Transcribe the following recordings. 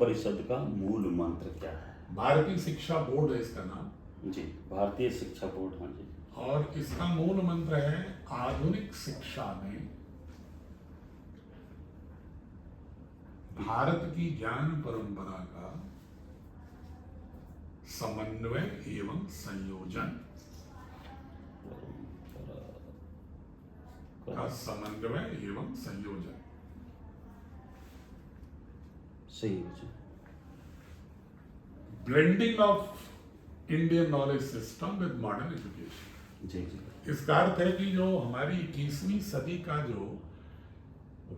परिषद का मूल मंत्र क्या है? भारतीय शिक्षा बोर्ड है इसका नाम। जी, भारतीय शिक्षा बोर्ड। हाँ जी। और इसका मूल मंत्र है आधुनिक शिक्षा में भारत की ज्ञान परंपरा का समन्वय एवं संयोजन सही है। Blending of Indian knowledge system with modern education. जी जी। इसका अर्थ है कि जो हमारी 21वीं सदी का जो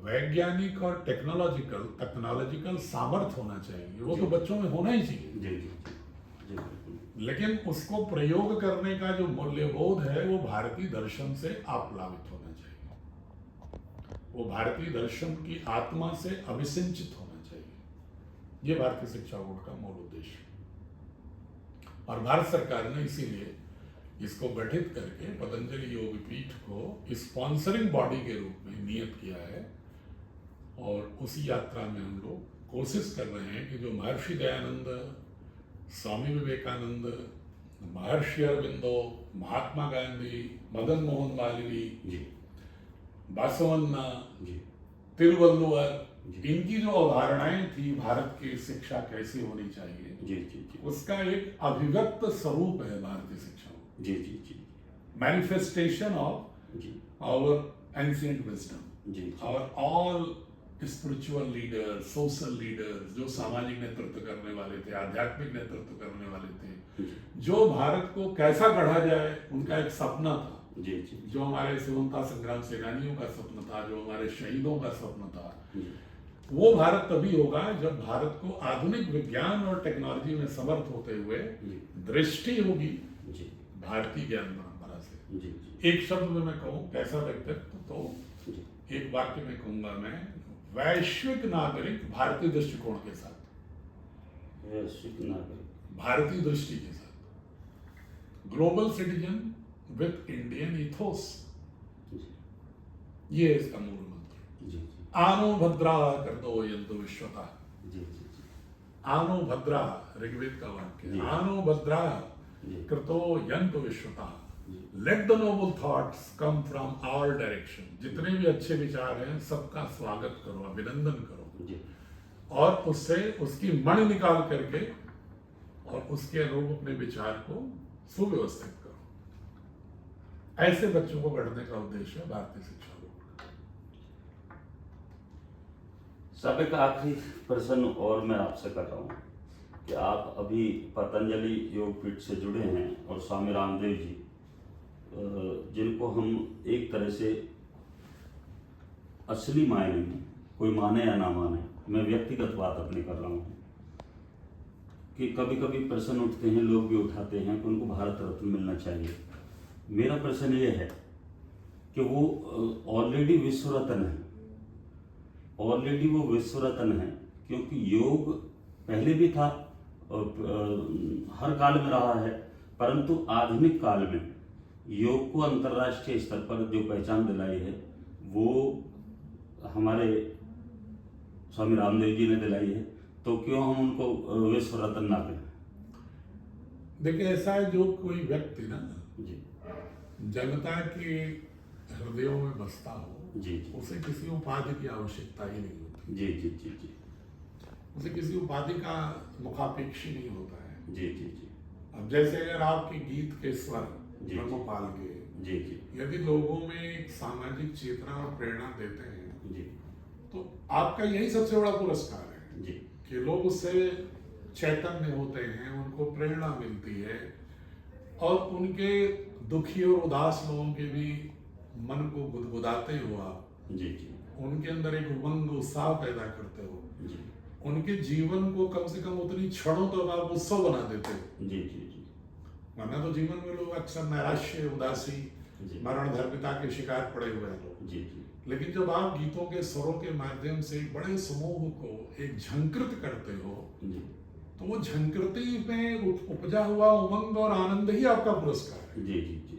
वैज्ञानिक और टेक्नोलॉजिकल सामर्थ्य होना चाहिए वो तो बच्चों में होना ही चाहिए। जी जी जी बिल्कुल। लेकिन उसको प्रयोग करने का जो मूल्यबोध है वो भारतीय दर्शन से आप्लावित होना चाहिए, वो भारतीय दर्शन की आत्मा से अभिसिंचित होना चाहिए। ये भारतीय शिक्षा बोर्ड का मूल उद्देश्य है। और भारत सरकार ने इसीलिए इसको गठित करके पतंजलि योग पीठ को स्पॉन्सरिंग बॉडी के रूप में नियत किया है। और उसी यात्रा में हम लोग कोशिश कर रहे हैं कि जो महर्षि दयानंद, स्वामी विवेकानंद, महर्षि अरविंदो, महात्मा गांधी, मदन मोहन मालवीय, बासवन्ना, तिरुवल्लुवर, इनकी जो अवधारणाएं थी भारत की शिक्षा कैसी होनी चाहिए, जी जी जी, उसका एक अभिव्यक्त स्वरूप है भारतीय शिक्षा। जी जी जी, manifestation of our ancient wisdom. जी, our all spiritual leaders, social leaders, जो सामाजिक नेतृत्व करने वाले थे, आध्यात्मिक नेतृत्व करने वाले थे, जो भारत को कैसा गढ़ा जाए उनका एक सपना था। जी जी, जो हमारे स्वतंत्रता संग्राम सेनानियों का सपना था, जो हमारे शहीदों का सपना था, वो भारत तभी होगा जब भारत को आधुनिक विज्ञान और टेक्नोलॉजी में समर्थ होते हुए दृष्टि होगी भारतीय ज्ञान परंपरा से। एक शब्द में मैं कहूँ कैसा व्यक्तित्व, तो एक वाक्य में कहूंगा मैं, वैश्विक नागरिक भारतीय दृष्टिकोण के साथ, वैश्विक नागरिक भारतीय दृष्टि के साथ, global citizen with Indian ethos. ये है इसका मूल मंत्र। आनो भद्रा कर दो यंतु विश्वता। आनो भद्रा ऋग्वेद का वाक्य, आनो भद्रा कृतो यंतु विश्वता। Let the noble thoughts come from all direction. जितने भी अच्छे विचार हैं सबका स्वागत करो, अभिनंदन करो, और उससे उसकी मणि निकाल करके और उसके अनुरूप अपने विचार को सुव्यवस्थित करो। ऐसे बच्चों को गढ़ने का उद्देश्य है भारतीय शिक्षा बोर्ड। सब एक आखिरी प्रश्न और मैं आपसे कर रहा हूँ कि आप अभी पतंजलि योग पीठ से जुड़े हैं और स्वामी रामदेव जी, जिनको हम एक तरह से असली मायने में, कोई माने या ना माने, मैं व्यक्तिगत बात अपनी कर रहा हूँ कि कभी कभी प्रश्न उठते हैं, लोग भी उठाते हैं कि उनको भारत रत्न मिलना चाहिए। मेरा प्रश्न ये है कि वो ऑलरेडी विश्व रत्न है, ऑलरेडी वो विश्व रत्न है, क्योंकि योग पहले भी था और हर काल में रहा है, परंतु आधुनिक काल में योग को अंतर्राष्ट्रीय स्तर पर जो पहचान दिलाई है वो हमारे स्वामी रामदेव जी ने दिलाई है, तो क्यों हम उनको विश्व रत्न ना कहें? देखिए, ऐसा है, जो कोई व्यक्ति ना जी जनता के हृदयों में बसता हो, जी, उसे किसी उपाधि की आवश्यकता ही नहीं होती। जी जी जी जी, उसे किसी उपाधि का मुखापेक्षी नहीं होता है। जी जी जी, अब जैसे अगर आपके गीत के स्वर धर्मपाल के, जी जी, यदि लोगों में एक सामाजिक चेतना और प्रेरणा देते हैं जी, तो आपका यही सबसे बड़ा पुरस्कार है जी, कि लोग उससे चैतन्य होते हैं, उनको प्रेरणा मिलती है, और उनके दुखी और उदास लोगों के भी मन को गुदगुदाते हो आप, जी जी, उनके अंदर एक उमंग उत्साह पैदा करते हो, जी, उनके जीवन को कम से कम उतनी क्षणों तक आप उत्सव बना देते हो। जी जी जी, वरना तो जीवन में लोग अक्सर नैराश्य, उदासी, मरण धर्मिता के शिकार पड़े हुए हैं लोग। जी जी, लेकिन जब आप गीतों के स्वरों के माध्यम से बड़े समूह को एक झंकृत करते हो, तो वो झंकृति में उपजा हुआ उमंग और आनंद ही आपका पुरस्कार है। जी जी जी,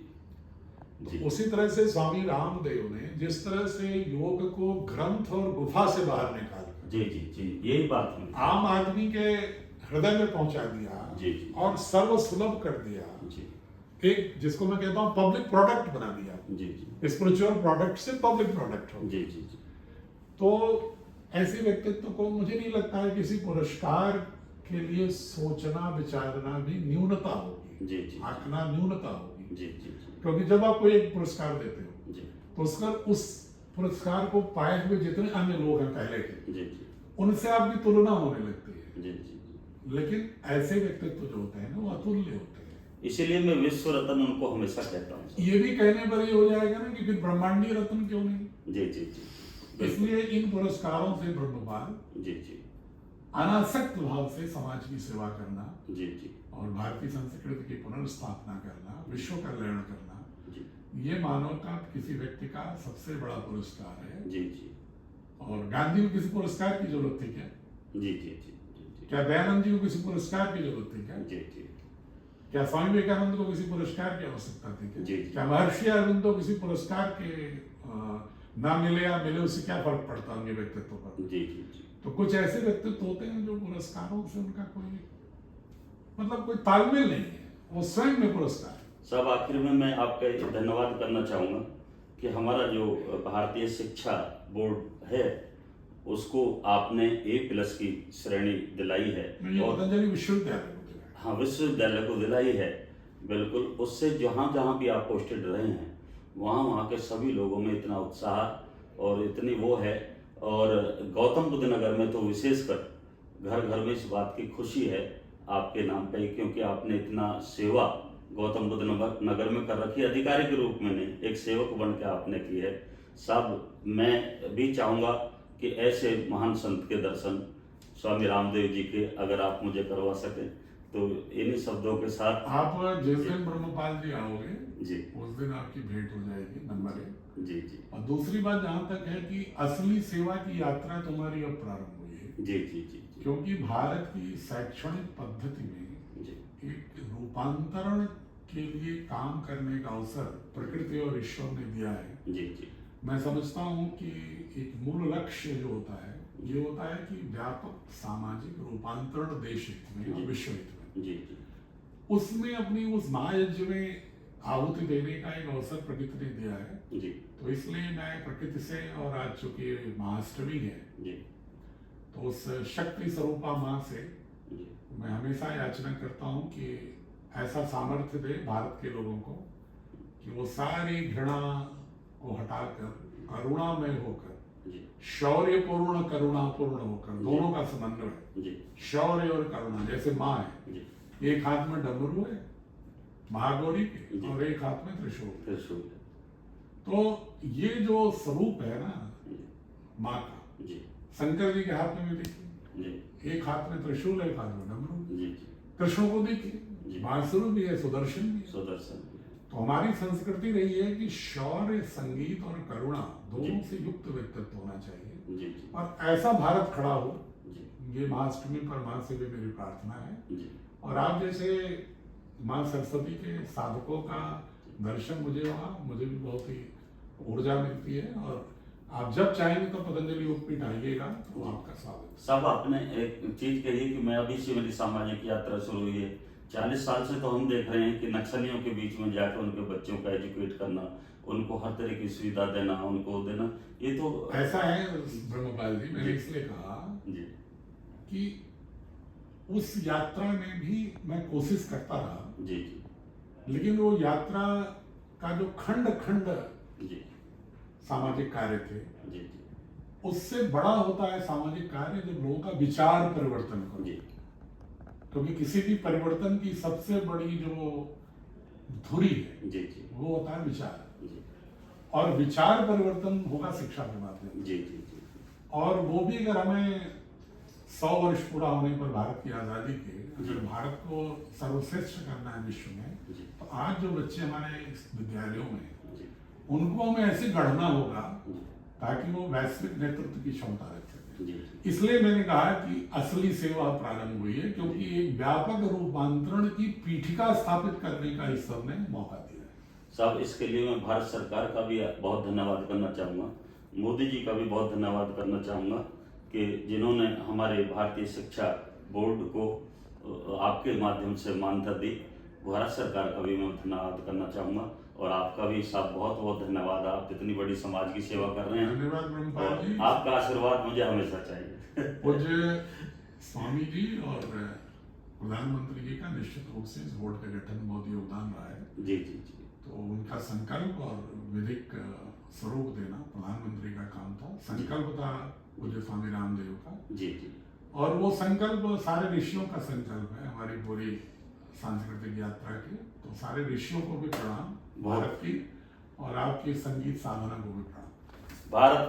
तो उसी तरह से स्वामी रामदेव ने जिस तरह से योग को ग्रंथ और गुफा से बाहर निकाल जी जी जी, यही बात है। आम आदमी के हृदय में पहुंचा दिया जी जी और सर्वसुलभ कर दिया, जी एक जिसको मैं कहता हूं पब्लिक प्रोडक्ट बना दिया। जी जी स्पिरिचुअल प्रोडक्ट से पब्लिक प्रोडक्ट हो। जी जी जी तो ऐसे व्यक्तित्व को मुझे नहीं लगता है किसी पुरस्कार के लिए सोचना विचारना भी न्यूनता होगी, जी जी आंकना न्यूनता होगी। जी जी जी क्योंकि जब आप कोई एक पुरस्कार देते हो जी तो उस पुरस्कार को पाए हुए जितने अन्य लोग हैं पहले के, जी जी उनसे आपकी तुलना होने लगती है। जी जी। लेकिन ऐसे व्यक्तित्व जो होते हैं ना वो अतुल्य होते हैं। इसीलिए मैं विश्व रत्न उनको हमेशा कहता हूँ। ये भी कहने पर ये हो जाएगा ना कि फिर ब्रह्मांडीय रत्न क्यों नहीं। जी जी जी इसलिए इन पुरस्कारों से ब्रह्मपाल जी जी अनासक्त भाव से समाज की सेवा करना जी जी और भारतीय संस्कृति की पुनर्स्थापना करना, विश्व कल्याण करना, जी ये मानव का किसी व्यक्ति का सबसे बड़ा पुरस्कार है। जी जी और गांधी को किसी पुरस्कार की जरूरत थी क्या? जी जी जी क्या दयानंद जी को किसी पुरस्कार की जरूरत थी क्या? जी जी क्या स्वामी विवेकानंद को किसी पुरस्कार की आवश्यकता थी क्या? जी। क्या महर्षि अरविंद को किसी पुरस्कार के ना मिले या मिले उससे क्या फर्क पड़ता उनके व्यक्तित्व पर? जी जी जी तो कुछ ऐसे व्यक्तित्व होते हैं जो पुरस्कारों से उनका कोई मतलब कोई तालमेल नहीं है, वो स्वयं में पुरस्कार है। सब आखिर में मैं आपका धन्यवाद करना चाहूँगा कि हमारा जो भारतीय शिक्षा बोर्ड है उसको आपने A+ की श्रेणी दिलाई है ये और पतंजलि विश्वविद्यालय को दिया है। हाँ विश्वविद्यालय को दिलाई है। बिल्कुल, उससे जहाँ जहाँ भी आप पोस्टेड रहे हैं वहाँ वहाँ के सभी लोगों में इतना उत्साह और इतनी वो है। और गौतम बुद्ध नगर में तो विशेषकर घर घर में इस बात की खुशी है आपके नाम पे, क्योंकि आपने इतना सेवा गौतम बुद्ध नगर में कर रखी है। अधिकारी के रूप में नहीं, एक सेवक बन के आपने की है। सब मैं भी चाहूँगा कि ऐसे महान संत के दर्शन स्वामी रामदेव जी के अगर आप मुझे करवा सकें तो इन्हीं शब्दों के साथ। आप जिस दिन ब्रह्मपाल जी आओगे जी उस दिन आपकी भेंट हो जाएगी, नंबर 1। जी जी और दूसरी बात जहाँ तक है कि असली सेवा की यात्रा तुम्हारी अब प्रारंभ हुई है, जी जी जी क्योंकि भारत की शैक्षणिक पद्धति में जी एक रूपांतरण के लिए काम करने का अवसर प्रकृति और ईश्वर ने दिया है। जी जी मैं समझता हूँ कि एक मूल लक्ष्य जो होता है ये होता है कि व्यापक सामाजिक रूपांतरण देश हित में और विश्व हित में, जी जी उसमें अपनी उस महायज्ञ में आहुति देने का एक अवसर प्रकृति ने दिया है। जी तो इसलिए मैं प्रकृति से, और आज चूंकि महाअष्टमी है जी तो उस शक्ति स्वरूपा माँ से जी मैं हमेशा याचना करता हूँ कि ऐसा सामर्थ्य दे भारत के लोगों को कि वो सारी घृणा को हटाकर करुणामय होकर, जी शौर्यपूर्ण करुणापूर्ण होकर, दोनों का समन्वय, जी शौर्य और करुणा। जैसे माँ है, जी एक हाथ में डमरू है महागौरी के जी। और एक हाथ में त्रिशूल। त्रिशूल तो ये जो स्वरूप है ना जी माँ का, जी शंकर जी के हाथ में भी देखिए, जी एक हाथ में त्रिशूल एक हाथ में डमरू। जी जी कृष्ण को देखिए, जी। बांसुरी भी है, सुदर्शन भी है। सुदर्शन तो हमारी संस्कृति रही है कि शौर्य, संगीत और करुणा दोनों जी। से युक्त व्यक्तित्व होना चाहिए। जी जी और ऐसा भारत खड़ा हो, जी ये महाअष्टमी पर माँ से भी मेरी प्रार्थना है। जी और आप जैसे माँ सरस्वती के साधकों का दर्शन मुझे हुआ, मुझे भी बहुत ही ऊर्जा मिलती है। और आप जब चाहेंगे तो पतंजलि योगपीठ आइएगा तो आपका स्वागत। सब आपने एक चीज कही कि मैं अभी से मेरी सामाजिक यात्रा शुरू हुई है। 40 साल से तो हम देख रहे हैं कि नक्सलियों के बीच में जाकर उनके बच्चों का एजुकेट करना, उनको हर तरह की सुविधा देना, उनको देना, ये तो ऐसा है ब्रह्मपाल जी, मैंने इसलिए कहा जी कि उस यात्रा में भी मैं कोशिश करता रहा, जी जी लेकिन वो यात्रा का जो खंड खंड जी सामाजिक कार्य थे, जी जी उससे बड़ा होता है सामाजिक कार्य जब लोगों का विचार परिवर्तन करो। जी क्योंकि किसी भी परिवर्तन की सबसे बड़ी जो धुरी है जी जी वो होता है विचार। जी और विचार परिवर्तन होगा शिक्षा के माध्यम जी जी जी से। और वो भी अगर हमें 100 वर्ष पूरा होने पर भारत की आज़ादी के, अगर भारत को सर्वश्रेष्ठ करना है विश्व में, जी तो आज जो बच्चे हमारे इस विद्यालयों में हैं, जी उनको हमें ऐसे गढ़ना होगा जी ताकि वो वैश्विक नेतृत्व की क्षमता रख सके। जी इसलिए मैंने कहा कि असली सेवा प्रारंभ हुई है, क्योंकि एक व्यापक रूपांतरण की पीठिका स्थापित करने का इस सब ने मौका दिया है। साहब, इसके लिए मैं भारत सरकार का भी बहुत धन्यवाद करना चाहूँगा, मोदी जी का भी बहुत धन्यवाद करना चाहूँगा कि जिन्होंने हमारे भारतीय शिक्षा बोर्ड को आपके माध्यम से मान्यता दी। भारत सरकार का भी मैं धन्यवाद करना चाहूँगा और आपका भी साहब बहुत बहुत धन्यवाद। आप इतनी बड़ी समाज की सेवा कर रहे हैं धन्यवाद ब्रह्मपाल और जी। आपका आशीर्वाद मुझे हमेशा चाहिए। पूज्य स्वामी जी और प्रधानमंत्री जी का निश्चित रूप से इस बोर्ड का गठन बहुत योगदान रहा है। जी जी जी। तो उनका संकल्प और विधिक स्वरूप देना प्रधानमंत्री का काम था। संकल्प था पूज्य स्वामी रामदेव का। जी जी। और वो संकल्प सारे ऋषियों का संकल्प है हमारी पूरी सांस्कृतिक यात्रा की। तो सारे ऋषियों को भी प्रणाम, भारत की और आपकी संगीत साधना को भी प्रणाम। भारत